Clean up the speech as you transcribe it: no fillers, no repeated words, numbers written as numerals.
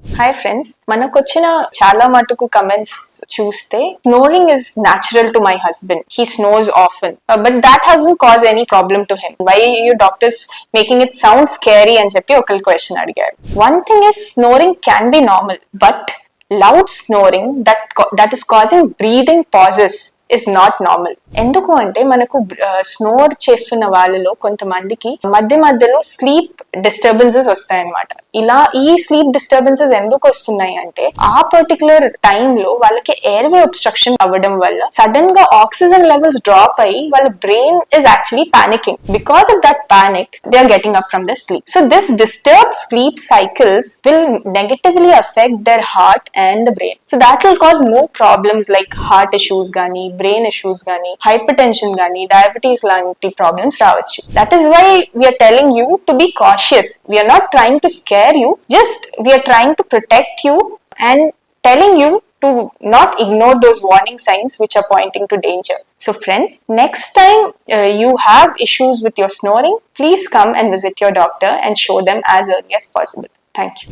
Hi friends, మనకొచ్చిన చాలా మటుకు కమెంట్స్ చూస్తే snoring is natural to my husband. He snores often. But that hasn't caused any problem to him. Why are you doctors making it sound scary అని చెప్పి ఒకళ్ళు question అడిగారు. One thing is snoring can be normal, but loud snoring that is causing breathing pauses is not normal. ఎందుకు అంటే మనకు snore చేస్తున్న వాళ్ళలో కొంతమందికి మధ్య మధ్యలో స్లీప్ డిస్టర్బెన్సెస్ వస్తాయన్నమాట. ఇలా ఈ స్లీప్ డిస్టర్బెన్సెస్ ఎందుకు వస్తున్నాయి అంటే ఆ పర్టికులర్ టైంలో వాళ్ళకి ఎయిర్వే ఒబ్స్ట్రక్షన్ అవ్వడం వల్ల సడన్ గా ఆక్సిజన్ లెవెల్స్ డ్రాప్ అయ్యి వాళ్ళ brain is actually panicking. Because of that panic they are getting up from the sleep. So this disturbed sleep cycles will negatively affect their heart and the brain. So that will cause more problems like heart issues gani, brain issues gani, hypertension gani, diabetes lanti problems రావచ్చు. That is why we are telling you to be cautious. We are not trying to scare you, just we are trying to protect you and telling you to not ignore those warning signs which are pointing to danger. So friends, next time you have issues with your snoring, please come and visit your doctor and show them as early as possible. Thank you.